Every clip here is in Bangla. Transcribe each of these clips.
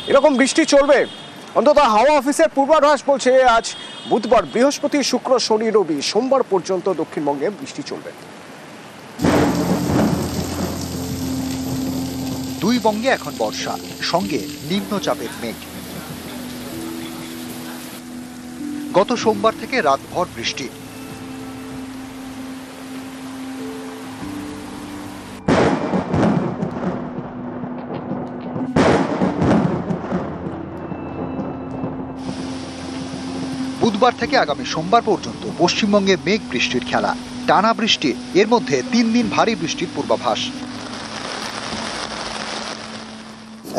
এরকম বৃষ্টি চলবে। অন্তত হাওয়া অফিসের পূর্বাভাস বলছে আজ বুধবার, বৃহস্পতি, শুক্র, শনি, রবি, সোমবার পর্যন্ত দক্ষিণবঙ্গে বৃষ্টি চলবে। দুই বঙ্গে এখন বর্ষা, সঙ্গে নিম্নচাপের মেঘ। গত সোমবার থেকে রাতভর বৃষ্টি। বুধবার থেকে আগামী সোমবার পর্যন্ত পশ্চিমবঙ্গে মেঘ বৃষ্টির খেলা, টানা বৃষ্টি, এর মধ্যে 3 দিন ভারী বৃষ্টির পূর্বাভাস।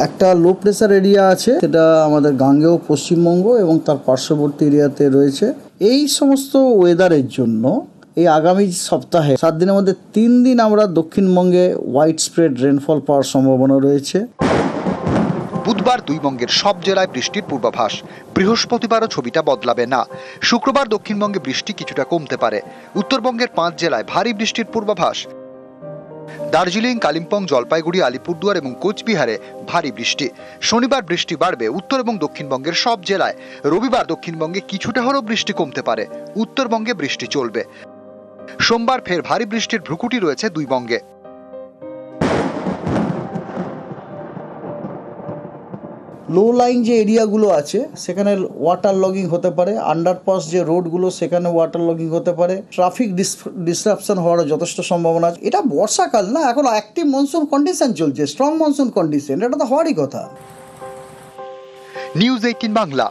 একটা লো প্রেসার এরিয়া আছে, সেটা আমাদের গাঙ্গেয় পশ্চিমবঙ্গ এবং তার পার্শ্ববর্তী এরিয়াতে রয়েছে। এই সমস্ত ওয়েদারের জন্য এই আগামী সপ্তাহে 7 দিনের মধ্যে 3 দিন আমরা দক্ষিণবঙ্গে ওয়াইড স্প্রেড রেনফল পাওয়ার সম্ভাবনা রয়েছে। বুধবার দুই বঙ্গের সব জেলায় বৃষ্টির পূর্বাভাস। বৃহস্পতিবারও ছবিটা বদলাবে না। শুক্রবার দক্ষিণবঙ্গে বৃষ্টি কিছুটা কমতে পারে। উত্তরবঙ্গের 5 জেলায় ভারী বৃষ্টির পূর্বাভাস। দার্জিলিং, কালিম্পং, জলপাইগুড়ি, আলিপুরদুয়ার এবং কোচবিহারে ভারী বৃষ্টি। শনিবার বৃষ্টি বাড়বে উত্তর এবং দক্ষিণবঙ্গের সব জেলায়। রবিবার দক্ষিণবঙ্গে কিছুটা হলেও বৃষ্টি কমতে পারে। উত্তরবঙ্গে বৃষ্টি চলবে। সোমবার ফের ভারী বৃষ্টির ভ্রুকুটি রয়েছে দুই বঙ্গে। লো লাইন যে এরিয়াগুলো আছে সেখানে ওয়াটার লগিং হতে পারে, আন্ডারপাস যে রোডগুলো সেখানে ওয়াটার লগিং হতে পারে, ট্রাফিক ডিসরাপশন হওয়ার যথেষ্ট সম্ভাবনা আছে। এটা বর্ষাকাল না, এখন অ্যাক্টিভ মনসুন কন্ডিশন চলছে, স্ট্রং মনসুন কন্ডিশন, এটা তো হওয়ারই কথা। নিউজ 18 বাংলা।